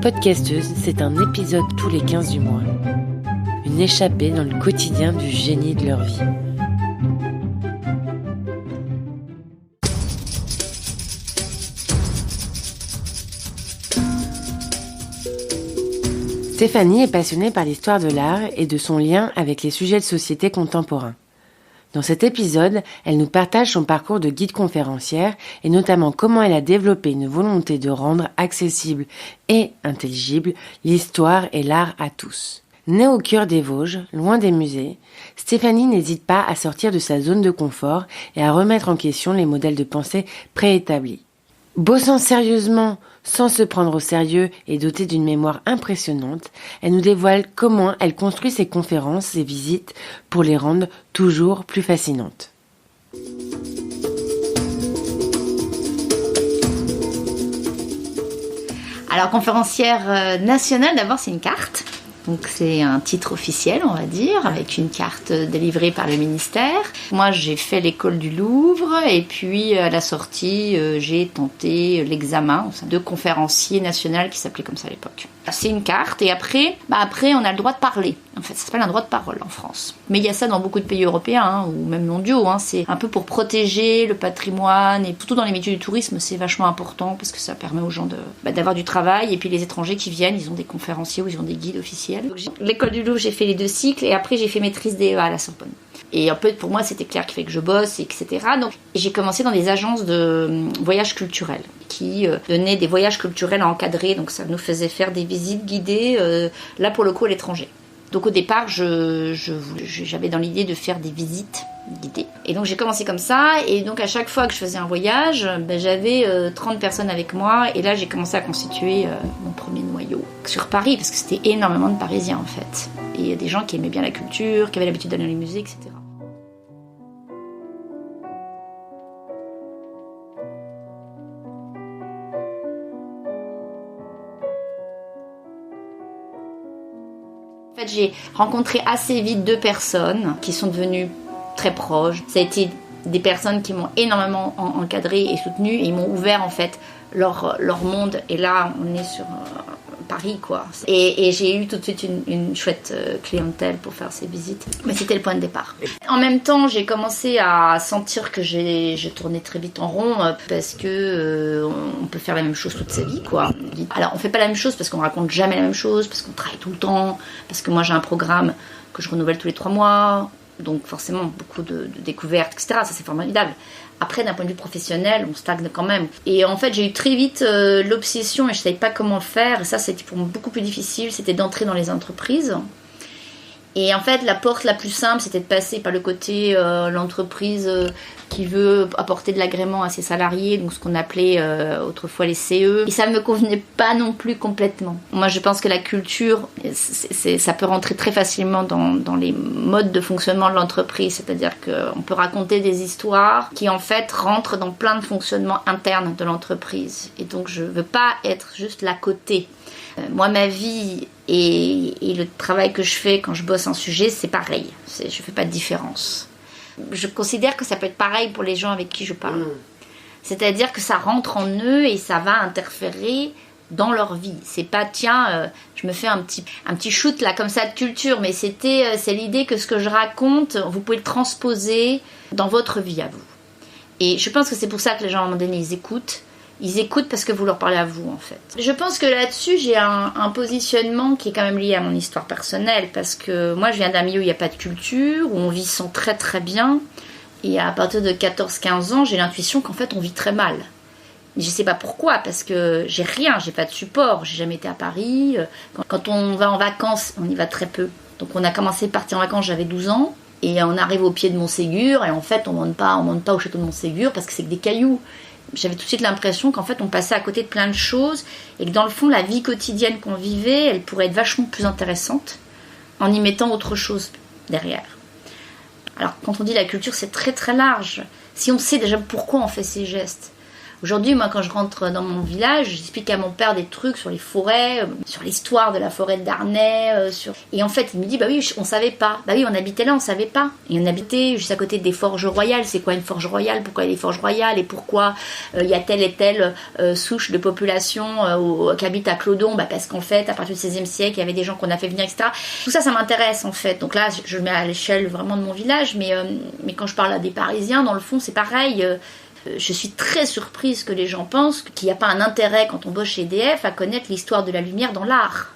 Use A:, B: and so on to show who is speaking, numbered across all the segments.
A: Podcasteuse, c'est un épisode tous les 15 du mois. Une échappée dans le quotidien du génie de leur vie. Stéphanie est passionnée par l'histoire de l'art et de son lien avec les sujets de société contemporains. Dans cet épisode, elle nous partage son parcours de guide conférencière et notamment comment elle a développé une volonté de rendre accessible et intelligible l'histoire et l'art à tous. Née au cœur des Vosges, loin des musées, Stéphanie n'hésite pas à sortir de sa zone de confort et à remettre en question les modèles de pensée préétablis. Bossant sérieusement, sans se prendre au sérieux et dotée d'une mémoire impressionnante, elle nous dévoile comment elle construit ses conférences et visites pour les rendre toujours plus fascinantes.
B: Alors, conférencière nationale, d'abord, c'est une carte. Donc c'est un titre officiel, on va dire, avec une carte délivrée par le ministère. Moi, j'ai fait l'école du Louvre et puis à la sortie, j'ai tenté l'examen de conférencier national qui s'appelait comme ça à l'époque. C'est une carte et après, on a le droit de parler. En fait, ça s'appelle un droit de parole en France. Mais il y a ça dans beaucoup de pays européens ou même mondiaux. C'est un peu pour protéger le patrimoine et surtout dans les métiers du tourisme, c'est vachement important parce que ça permet aux gens d'avoir du travail. Et puis les étrangers qui viennent, ils ont des conférenciers ou ils ont des guides officiels. Donc, l'école du Louvre, j'ai fait les 2 cycles et après j'ai fait maîtrise DEA à la Sorbonne. Et un peu pour moi, c'était clair qu'il fallait que je bosse, etc. Donc j'ai commencé dans des agences de voyages culturels qui donnaient des voyages culturels à encadrer. Donc ça nous faisait faire des visites guidées, là pour le coup à l'étranger. Donc au départ, j'avais dans l'idée de faire des visites guidées. Et donc j'ai commencé comme ça. Et donc à chaque fois que je faisais un voyage, j'avais 30 personnes avec moi. Et là, j'ai commencé à constituer mon premier noyau sur Paris. Parce que c'était énormément de Parisiens en fait. Et il y a des gens qui aimaient bien la culture, qui avaient l'habitude d'aller dans les musées, etc. En fait, j'ai rencontré assez vite 2 personnes qui sont devenues très proches. Ça a été des personnes qui m'ont énormément encadrée et soutenue et ils m'ont ouvert en fait leur monde. Et là, on est sur Paris, quoi. Et j'ai eu tout de suite une chouette clientèle pour faire ces visites. Mais c'était le point de départ. En même temps, j'ai commencé à sentir que je tournais très vite en rond parce que on peut faire la même chose toute sa vie, quoi. Alors, on fait pas la même chose parce qu'on raconte jamais la même chose, parce qu'on travaille tout le temps, parce que moi j'ai un programme que je renouvelle tous les 3 mois. Donc forcément beaucoup de découvertes, etc. Ça c'est formidable. Après d'un point de vue professionnel, on stagne quand même. Et en fait j'ai eu très vite l'obsession et je savais pas comment le faire. Et ça c'était pour moi beaucoup plus difficile, c'était d'entrer dans les entreprises. Et en fait la porte la plus simple c'était de passer par le côté l'entreprise qui veut apporter de l'agrément à ses salariés, donc ce qu'on appelait autrefois les CE. Et ça me convenait pas non plus complètement. Moi je pense que la culture, ça peut rentrer très facilement dans les modes de fonctionnement de l'entreprise, c'est-à-dire qu'on peut raconter des histoires qui en fait rentrent dans plein de fonctionnements internes de l'entreprise. Et donc je veux pas être juste l'à côté. Moi ma vie et le travail que je fais quand je bosse un sujet, c'est pareil. Je fais pas de différence. Je considère que ça peut être pareil pour les gens avec qui je parle. C'est-à-dire que ça rentre en eux et ça va interférer dans leur vie. C'est pas, tiens, je me fais un petit shoot là comme ça de culture, mais c'est l'idée que ce que je raconte, vous pouvez le transposer dans votre vie à vous. Et je pense que c'est pour ça que les gens, à un moment donné, ils écoutent. Ils écoutent parce que vous leur parlez à vous, en fait. Je pense que là-dessus, j'ai un positionnement qui est quand même lié à mon histoire personnelle. Parce que moi, je viens d'un milieu où il n'y a pas de culture, où on vit sans très très bien. Et à partir de 14-15 ans, j'ai l'intuition qu'en fait, on vit très mal. Et je ne sais pas pourquoi, parce que j'ai rien, j'ai pas de support. J'ai jamais été à Paris. Quand on va en vacances, on y va très peu. Donc on a commencé à partir en vacances, j'avais 12 ans. Et on arrive au pied de Montségur. Et en fait, on monte pas au château de Montségur parce que c'est que des cailloux. J'avais tout de suite l'impression qu'en fait on passait à côté de plein de choses et que dans le fond la vie quotidienne qu'on vivait elle pourrait être vachement plus intéressante en y mettant autre chose derrière. Alors quand on dit la culture c'est très très large. Si on sait déjà pourquoi on fait ces gestes, Aujourd'hui, moi, quand je rentre dans mon village, j'explique à mon père des trucs sur les forêts, sur l'histoire de la forêt de Darney, Et en fait, il me dit, bah oui, on savait pas. Bah oui, on habitait là, on savait pas. Et on habitait juste à côté des forges royales. C'est quoi une forge royale? Pourquoi il y a des forges royales? Et pourquoi il y a telle et telle souche de population qui habite à Clodon? Bah parce qu'en fait, à partir du XVIe siècle, il y avait des gens qu'on a fait venir, etc. Tout ça, ça m'intéresse, en fait. Donc là, je le mets à l'échelle vraiment de mon village. Mais quand je parle à des Parisiens, dans le fond, c'est pareil. Je suis très surprise que les gens pensent qu'il n'y a pas un intérêt, quand on bosse chez EDF, à connaître l'histoire de la lumière dans l'art.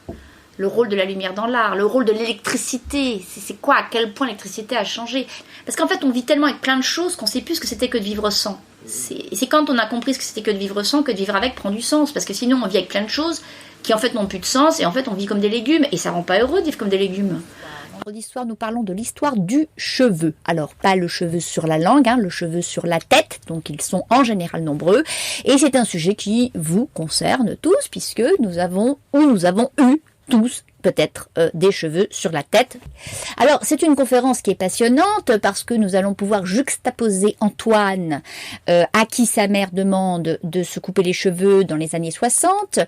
B: Le rôle de la lumière dans l'art, le rôle de l'électricité. C'est quoi, à quel point l'électricité a changé? Parce qu'en fait, on vit tellement avec plein de choses qu'on ne sait plus ce que c'était que de vivre sans. C'est quand on a compris ce que c'était que de vivre sans que de vivre avec prend du sens. Parce que sinon, on vit avec plein de choses qui en fait n'ont plus de sens et en fait, on vit comme des légumes. Et ça rend pas heureux de vivre comme des légumes.
C: D'histoire, nous parlons de l'histoire du cheveu. Alors, pas le cheveu sur la langue, le cheveu sur la tête, donc ils sont en général nombreux. Et c'est un sujet qui vous concerne tous, puisque nous avons eu tous peut-être des cheveux sur la tête. Alors, c'est une conférence qui est passionnante parce que nous allons pouvoir juxtaposer Antoine, à qui sa mère demande de se couper les cheveux dans les années 60,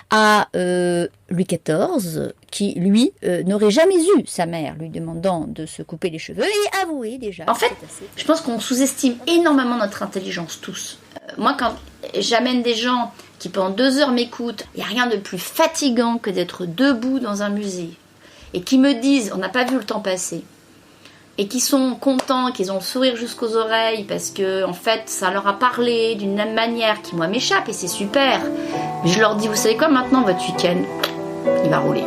C: à Louis XIV, qui, lui, n'aurait jamais eu sa mère lui demandant de se couper les cheveux, et avouez déjà...
B: En fait, je pense qu'on sous-estime énormément notre intelligence, tous. Moi, quand j'amène des gens qui pendant 2 heures m'écoutent, il n'y a rien de plus fatigant que d'être debout dans un musée, et qui me disent, on n'a pas vu le temps passer, et qui sont contents, qu'ils ont le sourire jusqu'aux oreilles, parce que, en fait, ça leur a parlé d'une manière qui, moi, m'échappe, et c'est super. Je leur dis, vous savez quoi, maintenant, votre week-end, il va rouler.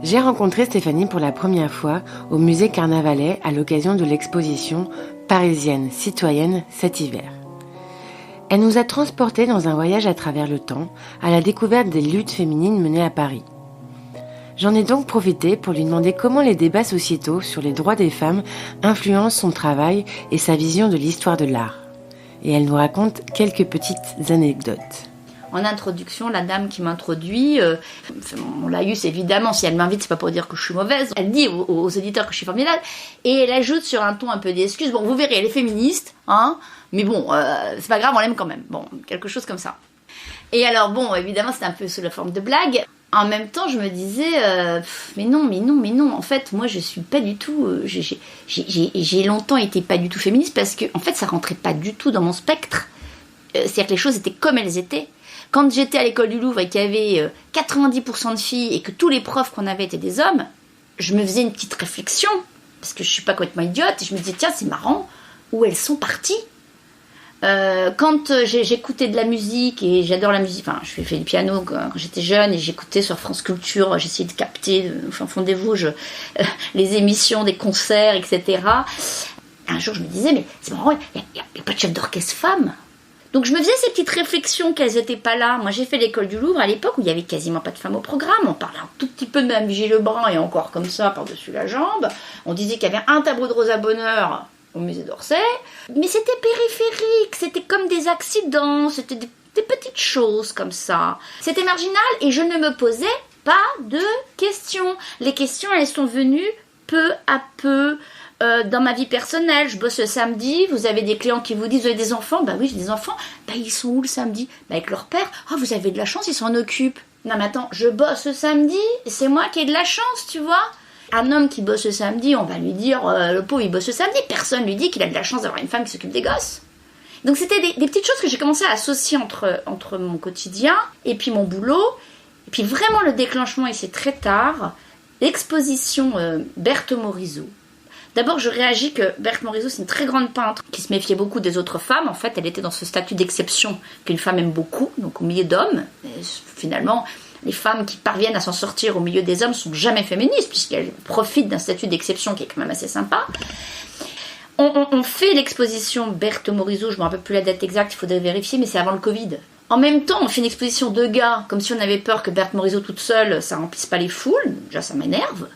A: J'ai rencontré Stéphanie pour la première fois au musée Carnavalet à l'occasion de l'exposition Parisienne citoyenne cet hiver. Elle nous a transportés dans un voyage à travers le temps, à la découverte des luttes féminines menées à Paris. J'en ai donc profité pour lui demander comment les débats sociétaux sur les droits des femmes influencent son travail et sa vision de l'histoire de l'art. Et elle nous raconte quelques petites anecdotes.
B: En introduction, la dame qui m'introduit, on l'a eu, évidemment, si elle m'invite, c'est pas pour dire que je suis mauvaise. Elle dit aux éditeurs que je suis formidable, et elle ajoute sur un ton un peu d'excuse, bon, vous verrez, elle est féministe, mais bon, c'est pas grave, on l'aime quand même. Bon, quelque chose comme ça. Et alors, bon, évidemment, c'était un peu sous la forme de blague. En même temps, je me disais, mais non, en fait, moi, je suis pas du tout... j'ai longtemps été pas du tout féministe, parce que, en fait, ça rentrait pas du tout dans mon spectre. C'est-à-dire que les choses étaient comme elles étaient. Quand j'étais à l'école du Louvre et qu'il y avait 90% de filles et que tous les profs qu'on avait étaient des hommes, je me faisais une petite réflexion, parce que je suis pas complètement idiote, et je me disais, tiens, c'est marrant, où elles sont parties. Quand j'écoutais de la musique, et j'adore la musique, enfin, je fais du piano quand j'étais jeune, et j'écoutais sur France Culture, j'essayais de capter, au fin fond des Vosges, les émissions, des concerts, etc. Un jour, je me disais, mais c'est marrant, il n'y a pas de chef d'orchestre femme. Donc je me faisais ces petites réflexions qu'elles n'étaient pas là. Moi j'ai fait l'école du Louvre à l'époque où il n'y avait quasiment pas de femmes au programme. On parlait un tout petit peu de Mme Vigée Lebrun et encore comme ça par-dessus la jambe. On disait qu'il y avait un tableau de Rosa Bonheur au musée d'Orsay. Mais c'était périphérique, c'était comme des accidents, c'était des petites choses comme ça. C'était marginal et je ne me posais pas de questions. Les questions elles sont venues peu à peu. Dans ma vie personnelle, je bosse le samedi, vous avez des clients qui vous disent, vous avez des enfants? Bah oui, j'ai des enfants. Bah ils sont où le samedi? Bah avec leur père. Ah, vous avez de la chance, ils s'en occupent. Non mais attends, je bosse le samedi, c'est moi qui ai de la chance, tu vois. Un homme qui bosse le samedi, on va lui dire, le pauvre il bosse le samedi, personne lui dit qu'il a de la chance d'avoir une femme qui s'occupe des gosses. Donc c'était des petites choses que j'ai commencé à associer entre mon quotidien et puis mon boulot. Et puis vraiment le déclenchement, et c'est très tard, l'exposition Berthe Morisot. D'abord, je réagis que Berthe Morisot, c'est une très grande peintre qui se méfiait beaucoup des autres femmes. En fait, elle était dans ce statut d'exception qu'une femme aime beaucoup, donc au milieu d'hommes. Et finalement, les femmes qui parviennent à s'en sortir au milieu des hommes sont jamais féministes, puisqu'elles profitent d'un statut d'exception qui est quand même assez sympa. On fait l'exposition Berthe Morisot, je ne me rappelle plus la date exacte, il faudrait vérifier, mais c'est avant le Covid. En même temps, on fait une exposition de gars, comme si on avait peur que Berthe Morisot toute seule, ça remplisse pas les foules. Déjà, ça m'énerve.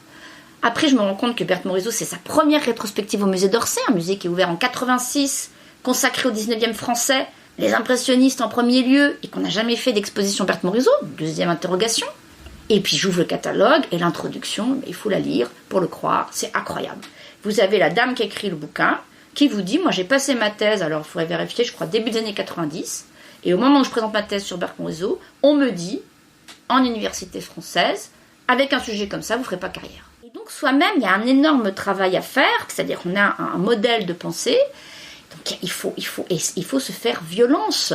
B: Après, je me rends compte que Berthe Morisot, c'est sa première rétrospective au musée d'Orsay, un musée qui est ouvert en 86, consacré au 19e français, les impressionnistes en premier lieu, et qu'on n'a jamais fait d'exposition Berthe Morisot, deuxième interrogation. Et puis j'ouvre le catalogue, et l'introduction, il faut la lire pour le croire, c'est incroyable. Vous avez la dame qui a écrit le bouquin, qui vous dit, moi j'ai passé ma thèse, alors il faudrait vérifier, je crois début des années 90, et au moment où je présente ma thèse sur Berck-Morisot, on me dit, en université française, avec un sujet comme ça, vous ne ferez pas carrière. Et donc soi-même, il y a un énorme travail à faire, c'est-à-dire qu'on a un modèle de pensée, donc il faut se faire violence.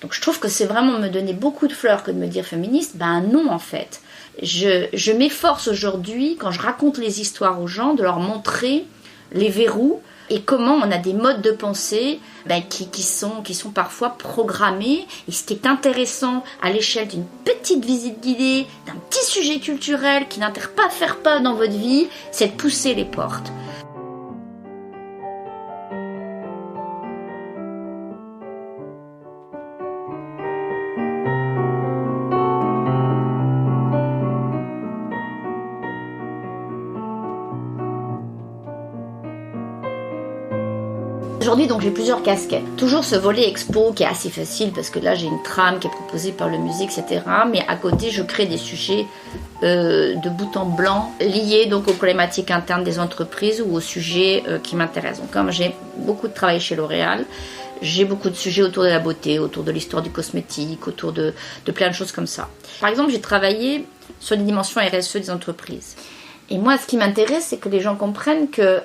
B: Donc je trouve que c'est vraiment me donner beaucoup de fleurs que de me dire féministe, ben non en fait. Je m'efforce aujourd'hui, quand je raconte les histoires aux gens, de leur montrer les verrous et comment on a des modes de pensée qui sont parfois programmés. Et ce qui est intéressant à l'échelle d'une petite visite guidée, d'un petit sujet culturel qui n'interfère pas dans votre vie, c'est de pousser les portes. Aujourd'hui, donc, j'ai plusieurs casquettes. Toujours ce volet expo qui est assez facile parce que là, j'ai une trame qui est proposée par le musée, etc. Mais à côté, je crée des sujets de bout en blanc liés donc aux problématiques internes des entreprises ou aux sujets qui m'intéressent. Donc, comme j'ai beaucoup de travail chez L'Oréal, j'ai beaucoup de sujets autour de la beauté, autour de l'histoire du cosmétique, autour de plein de choses comme ça. Par exemple, j'ai travaillé sur les dimensions RSE des entreprises. Et moi, ce qui m'intéresse, c'est que les gens comprennent que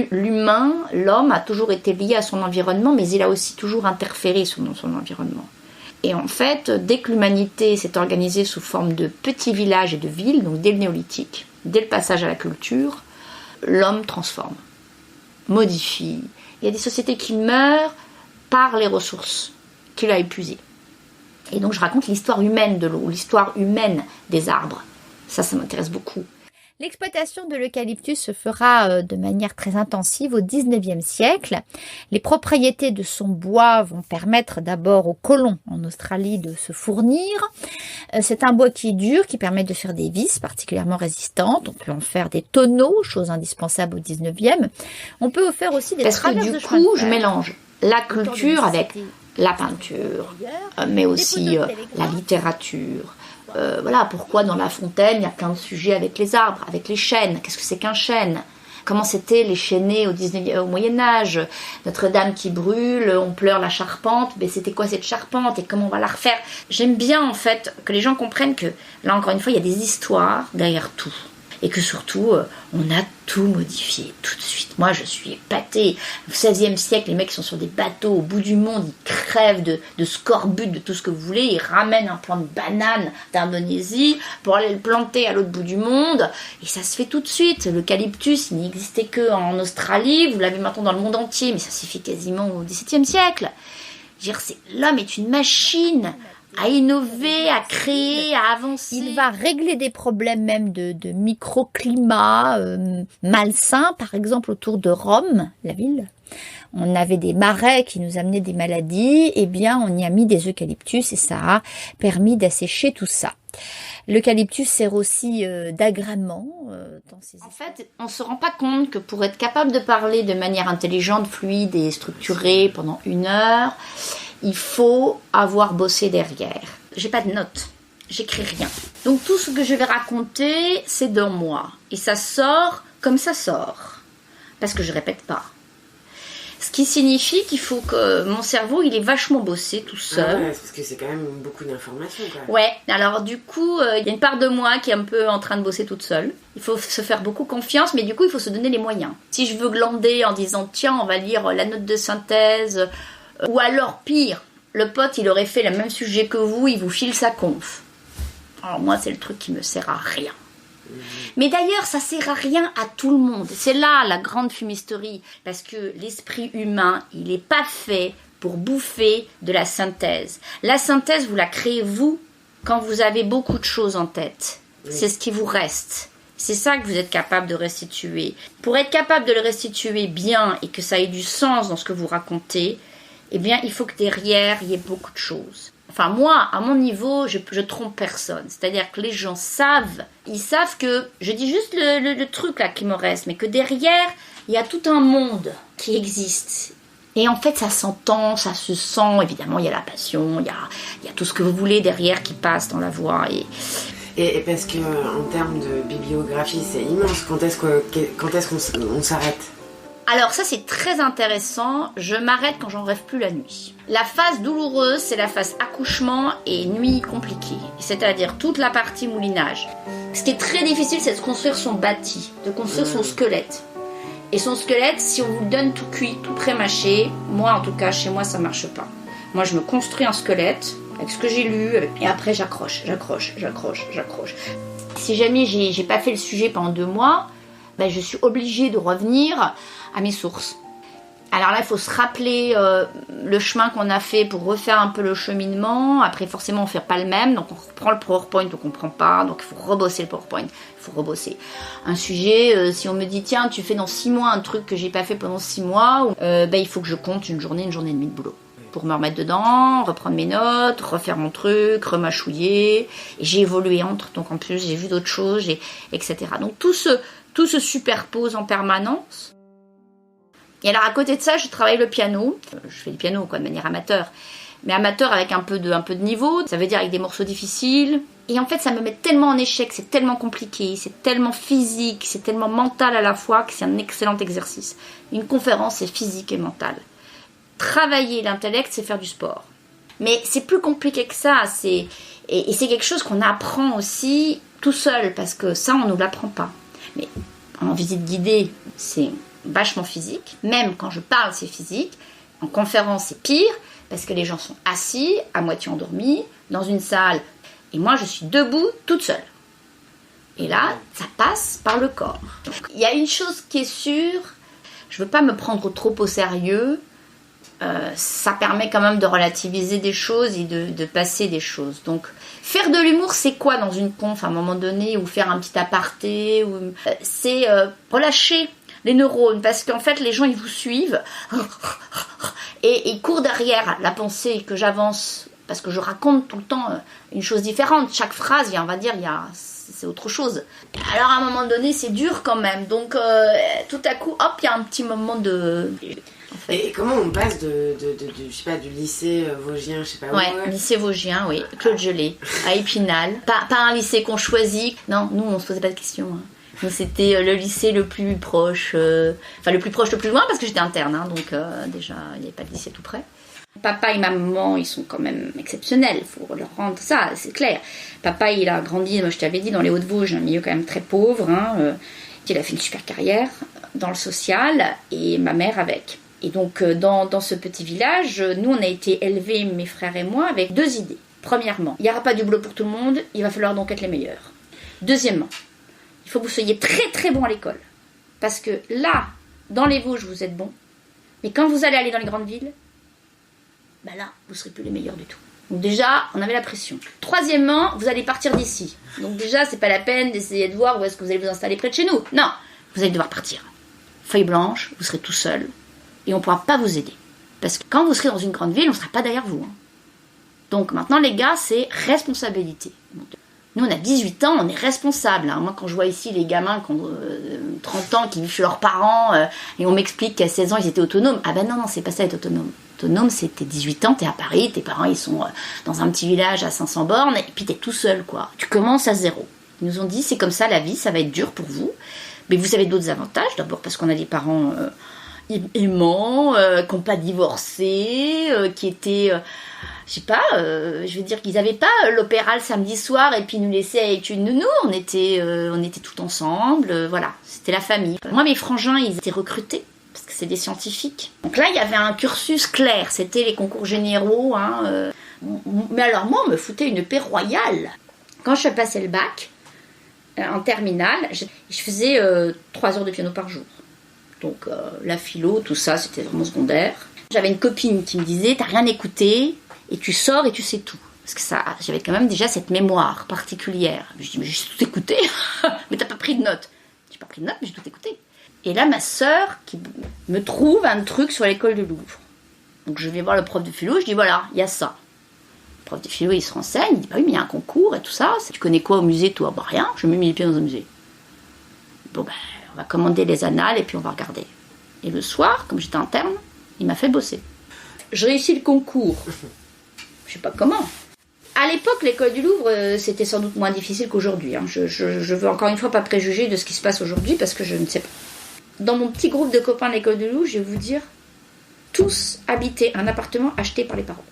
B: l'humain, l'homme, a toujours été lié à son environnement, mais il a aussi toujours interféré sur son environnement. Et en fait, dès que l'humanité s'est organisée sous forme de petits villages et de villes, donc dès le néolithique, dès le passage à la culture, l'homme transforme, modifie. Il y a des sociétés qui meurent par les ressources qu'il a épuisées. Et donc, je raconte l'histoire humaine de l'eau, l'histoire humaine des arbres. Ça m'intéresse beaucoup.
C: L'exploitation de l'eucalyptus se fera de manière très intensive au XIXe siècle. Les propriétés de son bois vont permettre d'abord aux colons en Australie de se fournir. C'est un bois qui est dur, qui permet de faire des vis particulièrement résistantes. On peut en faire des tonneaux, chose indispensable au XIXe. On peut en faire aussi des traverses de chemin de fer.
B: Parce que du coup, je mélange la culture avec la peinture, mais aussi la littérature. Voilà pourquoi dans La Fontaine il y a plein de sujets avec les arbres, avec les chênes. Qu'est-ce que c'est qu'un chêne? Comment c'était les chênaies au Moyen-Âge? Notre-Dame qui brûle, on pleure la charpente, mais c'était quoi cette charpente et comment on va la refaire? J'aime bien en fait que les gens comprennent que là encore une fois il y a des histoires derrière tout. Et que surtout, on a tout modifié tout de suite. Moi, je suis épatée. Au XVIe siècle, les mecs sont sur des bateaux au bout du monde, ils crèvent de scorbut, de tout ce que vous voulez, ils ramènent un plant de banane d'Indonésie pour aller le planter à l'autre bout du monde, et ça se fait tout de suite. L'eucalyptus, il n'existait qu'en Australie, vous l'avez maintenant dans le monde entier, mais ça s'est fait quasiment au XVIIe siècle. Je veux dire, l'homme est une machine à innover, à créer, à avancer.
C: Il va régler des problèmes même de microclimat malsain, par exemple autour de Rome, la ville. On avait des marais qui nous amenaient des maladies, eh bien on y a mis des eucalyptus et ça a permis d'assécher tout ça. L'eucalyptus sert aussi d'agrément.
B: En fait, on ne se rend pas compte que pour être capable de parler de manière intelligente, fluide et structurée pendant 1 heure, il faut avoir bossé derrière. J'ai pas de notes, j'écris rien. Donc tout ce que je vais raconter, c'est dans moi. Et ça sort comme ça sort. Parce que je répète pas. Ce qui signifie qu'il faut que mon cerveau, il est vachement bossé tout seul.
A: Ah ouais, parce que c'est quand même beaucoup d'informations.
B: Ouais, alors du coup, il y a une part de moi qui est un peu en train de bosser toute seule. Il faut se faire beaucoup confiance, mais du coup, il faut se donner les moyens. Si je veux glander en disant, tiens, on va lire la note de synthèse, ou alors pire, le pote, il aurait fait le même sujet que vous, il vous file sa conf. Alors moi, c'est le truc qui me sert à rien. Mais d'ailleurs, ça sert à rien à tout le monde. C'est là la grande fumisterie. Parce que l'esprit humain, il n'est pas fait pour bouffer de la synthèse. La synthèse, vous la créez vous quand vous avez beaucoup de choses en tête. Oui. C'est ce qui vous reste. C'est ça que vous êtes capable de restituer. Pour être capable de le restituer bien et que ça ait du sens dans ce que vous racontez, eh bien, il faut que derrière, il y ait beaucoup de choses. Enfin, moi, à mon niveau, je trompe personne. C'est-à-dire que les gens savent, ils savent que, je dis juste le truc là qui me reste, mais que derrière, il y a tout un monde qui existe. Et en fait, ça s'entend, ça se sent. Évidemment, il y a la passion, il y a tout ce que vous voulez derrière qui passe dans la voix.
A: Et parce qu'en termes de bibliographie, c'est immense. Quand est-ce qu'on s'arrête?
B: Alors ça c'est très intéressant, je m'arrête quand j'en rêve plus la nuit. La phase douloureuse, c'est la phase accouchement et nuit compliquée, c'est-à-dire toute la partie moulinage. Ce qui est très difficile, c'est de construire son bâti, de construire son squelette. Et son squelette, si on vous le donne tout cuit, tout pré-mâché, moi en tout cas, chez moi ça marche pas. Moi je me construis un squelette avec ce que j'ai lu, et après j'accroche. Si jamais j'ai pas fait le sujet pendant 2 mois, ben, je suis obligée de revenir à mes sources. Alors là, il faut se rappeler le chemin qu'on a fait pour refaire un peu le cheminement. Après, forcément, on ne fait pas le même. Donc, on reprend le PowerPoint, on ne comprend pas. Donc, il faut rebosser le PowerPoint. Il faut rebosser. Un sujet, si on me dit, tiens, tu fais dans 6 mois un truc que j'ai pas fait pendant 6 mois, ben, il faut que je compte une journée et demie de boulot. Pour me remettre dedans, reprendre mes notes, refaire mon truc, remâchouiller. Et j'ai évolué entre. Donc, en plus, j'ai vu d'autres choses, etc. Donc, tout se superpose en permanence. Et alors à côté de ça, je travaille le piano. Je fais du piano de manière amateur. Mais amateur avec un peu de niveau. Ça veut dire avec des morceaux difficiles. Et en fait, ça me met tellement en échec. C'est tellement compliqué. C'est tellement physique. C'est tellement mental à la fois que c'est un excellent exercice. Une conférence, c'est physique et mental. Travailler l'intellect, c'est faire du sport. Mais c'est plus compliqué que ça. Et c'est quelque chose qu'on apprend aussi tout seul. Parce que ça, on ne nous l'apprend pas. Mais en visite guidée, c'est vachement physique. Même quand je parle, c'est physique. En conférence, c'est pire, parce que les gens sont assis, à moitié endormis, dans une salle. Et moi, je suis debout, toute seule. Et là, ça passe par le corps. Donc, il y a une chose qui est sûre, je ne veux pas me prendre trop au sérieux. Ça permet quand même de relativiser des choses et de passer des choses. Donc, faire de l'humour, c'est quoi dans une conf à un moment donné, ou faire un petit aparté, c'est relâcher les neurones, parce qu'en fait, les gens, ils vous suivent et ils courent derrière la pensée que j'avance, parce que je raconte tout le temps une chose différente. Chaque phrase, on va dire, c'est autre chose. Alors, à un moment donné, c'est dur quand même. Donc, tout à coup, hop, il y a un petit moment de...
A: Et comment on passe je sais pas, du lycée vosgien, je sais pas où.
B: Ouais, lycée vosgien, oui, Claude Gelée, à Épinal. Pas un lycée qu'on choisit. Non, nous, on se posait pas de questions. Hein. Nous, c'était le lycée le plus proche, enfin le plus proche, le plus loin, parce que j'étais interne, hein, donc déjà, il n'y avait pas de lycée tout près. Papa et maman, ils sont quand même exceptionnels, il faut leur rendre ça, c'est clair. Papa, il a grandi, moi je t'avais dit, dans les Hauts-de-Vosges, un milieu quand même très pauvre. Hein, il a fait une super carrière dans le social, et ma mère avec. Et donc, dans ce petit village, nous, on a été élevés, mes frères et moi, avec 2 idées. Premièrement, il n'y aura pas du boulot pour tout le monde, il va falloir donc être les meilleurs. Deuxièmement, il faut que vous soyez très très bon à l'école. Parce que là, dans les Vosges, vous êtes bon. Mais quand vous allez aller dans les grandes villes, ben là, vous ne serez plus les meilleurs du tout. Donc déjà, on avait la pression. Troisièmement, vous allez partir d'ici. Donc déjà, c'est pas la peine d'essayer de voir où est-ce que vous allez vous installer près de chez nous. Non, vous allez devoir partir. Feuille blanche, vous serez tout seul. Et on ne pourra pas vous aider. Parce que quand vous serez dans une grande ville, on ne sera pas derrière vous. Hein. Donc maintenant, les gars, c'est responsabilité. Nous, on a 18 ans, on est responsable. Hein. Moi, quand je vois ici les gamins qui ont 30 ans, qui vivent chez leurs parents, et on m'explique qu'à 16 ans, ils étaient autonomes. Ah ben non, c'est pas ça être autonome. Autonome, c'est t'es 18 ans, t'es à Paris, tes parents, ils sont dans un petit village à 500 bornes, et puis t'es tout seul, quoi. Tu commences à 0. Ils nous ont dit, c'est comme ça la vie, ça va être dur pour vous. Mais vous avez d'autres avantages. D'abord parce qu'on a des parents... aimants, qui n'ont pas divorcé, qui étaient, je sais pas, je veux dire qu'ils n'avaient pas l'opéra le samedi soir et puis nous laissaient avec une nounou, on était tout ensemble, voilà, c'était la famille. Moi, mes frangins, ils étaient recrutés, parce que c'est des scientifiques. Donc là, il y avait un cursus clair, c'était les concours généraux, hein, mais alors moi, on me foutait une paix royale. Quand je passais le bac, en terminale, je faisais 3 heures de piano par jour. Donc la philo, tout ça, c'était vraiment secondaire. J'avais une copine qui me disait, t'as rien écouté, et tu sors et tu sais tout. Parce que ça, j'avais quand même déjà cette mémoire particulière. Je dis, mais j'ai tout écouté. Mais t'as pas pris de notes. J'ai pas pris de notes, mais j'ai tout écouté. Et là, ma sœur qui me trouve un truc sur l'école de Louvre. Donc je vais voir le prof de philo, je dis, voilà, il y a ça. Le prof de philo, il se renseigne, il dit, bah oui, mais il y a un concours et tout ça. Tu connais quoi au musée, toi? Bah rien, je me mets les pieds dans un musée. Bon, ben... on va commander les annales et puis on va regarder. Et le soir, comme j'étais interne, il m'a fait bosser. Je réussis le concours. Je sais pas comment. À l'époque, l'école du Louvre, c'était sans doute moins difficile qu'aujourd'hui. Hein. Je veux encore une fois pas préjuger de ce qui se passe aujourd'hui parce que je ne sais pas. dans mon petit groupe de copains de l'école de Louvre, je vais vous dire, tous habitaient un appartement acheté par les parents.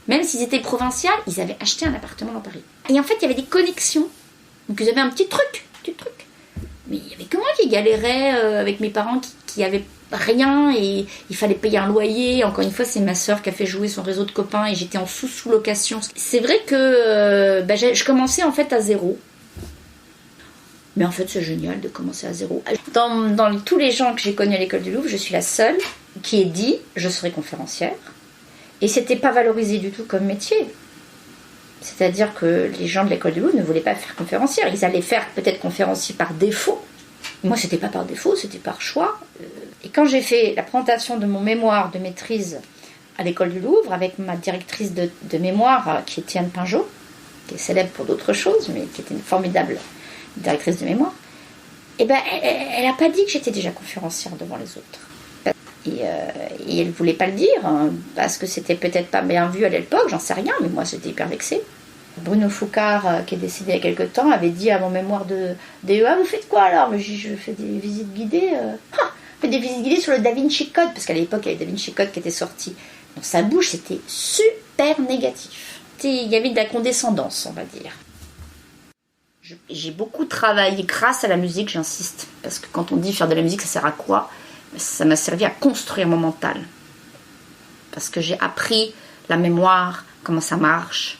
B: Même s'ils étaient provinciaux, ils avaient acheté un appartement dans Paris. Et en fait, il y avait des connexions. Donc ils avaient un petit truc. Mais il y avait que moi qui galérais avec mes parents qui avaient rien et il fallait payer un loyer. Encore une fois, c'est ma soeur qui a fait jouer son réseau de copains et j'étais en sous-location. C'est vrai que je commençais en fait à zéro. Mais en fait, c'est génial de commencer à zéro. Dans tous les gens que j'ai connus à l'école du Louvre, je suis la seule qui ait dit « je serai conférencière ». Et c'était pas valorisé du tout comme métier. C'est-à-dire que les gens de l'école du Louvre ne voulaient pas faire conférencière. Ils allaient faire peut-être conférencier par défaut. Moi, c'était pas par défaut, c'était par choix. Et quand j'ai fait la présentation de mon mémoire de maîtrise à l'école du Louvre, avec ma directrice de mémoire, qui est Tiane Pinjot, qui est célèbre pour d'autres choses, mais qui était une formidable directrice de mémoire, et elle n'a pas dit que j'étais déjà conférencière devant les autres. Et elle ne voulait pas le dire, hein, parce que c'était peut-être pas bien vu à l'époque, j'en sais rien, mais moi j'étais hyper vexée. Bruno Foucard, qui est décédé il y a quelque temps, avait dit à mon mémoire de DEA, vous faites quoi alors? Mais je fais des visites guidées. Je fais des visites guidées sur le Da Vinci Code, parce qu'à l'époque il y avait Da Vinci Code qui était sorti. Dans sa bouche, c'était super négatif. Il y avait de la condescendance, on va dire. J'ai beaucoup travaillé grâce à la musique, j'insiste, parce que quand on dit faire de la musique, ça sert à quoi? Ça m'a servi à construire mon mental. Parce que j'ai appris la mémoire, comment ça marche,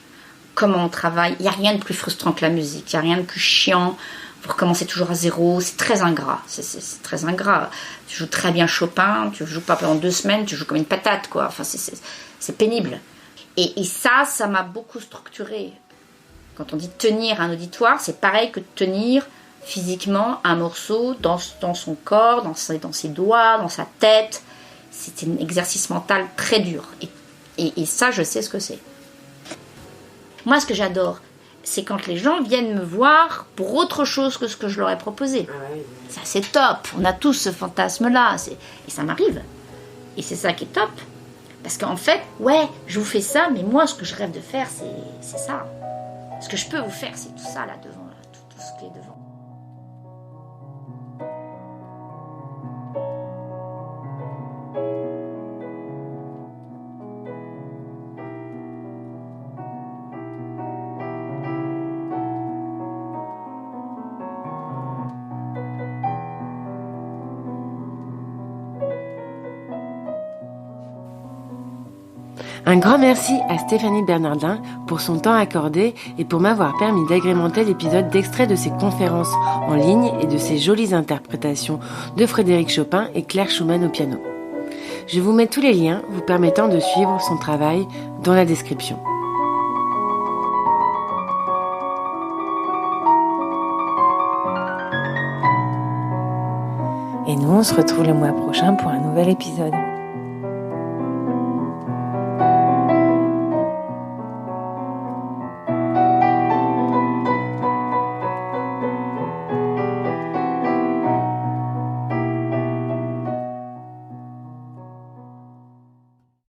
B: comment on travaille. Il n'y a rien de plus frustrant que la musique, il n'y a rien de plus chiant. Vous recommencez toujours à zéro, c'est très ingrat. C'est très ingrat. Tu joues très bien Chopin, tu ne joues pas pendant 2 semaines, tu joues comme une patate, quoi. Enfin, c'est pénible. Et ça m'a beaucoup structurée. Quand on dit tenir un auditoire, c'est pareil que tenir physiquement un morceau dans son corps, dans ses doigts, dans sa tête. C'est un exercice mental très dur. Et ça, je sais ce que c'est. Moi, ce que j'adore, c'est quand les gens viennent me voir pour autre chose que ce que je leur ai proposé. Ça, c'est top. On a tous ce fantasme-là. Et ça m'arrive. Et c'est ça qui est top. Parce qu'en fait, ouais, je vous fais ça, mais moi, ce que je rêve de faire, c'est ça. Ce que je peux vous faire, c'est tout ça là devant, là, tout ce qui est devant.
A: Un grand merci à Stéphanie Bernardin pour son temps accordé et pour m'avoir permis d'agrémenter l'épisode d'extraits de ses conférences en ligne et de ses jolies interprétations de Frédéric Chopin et Claire Schumann au piano. Je vous mets tous les liens vous permettant de suivre son travail dans la description. Et nous, on se retrouve le mois prochain pour un nouvel épisode.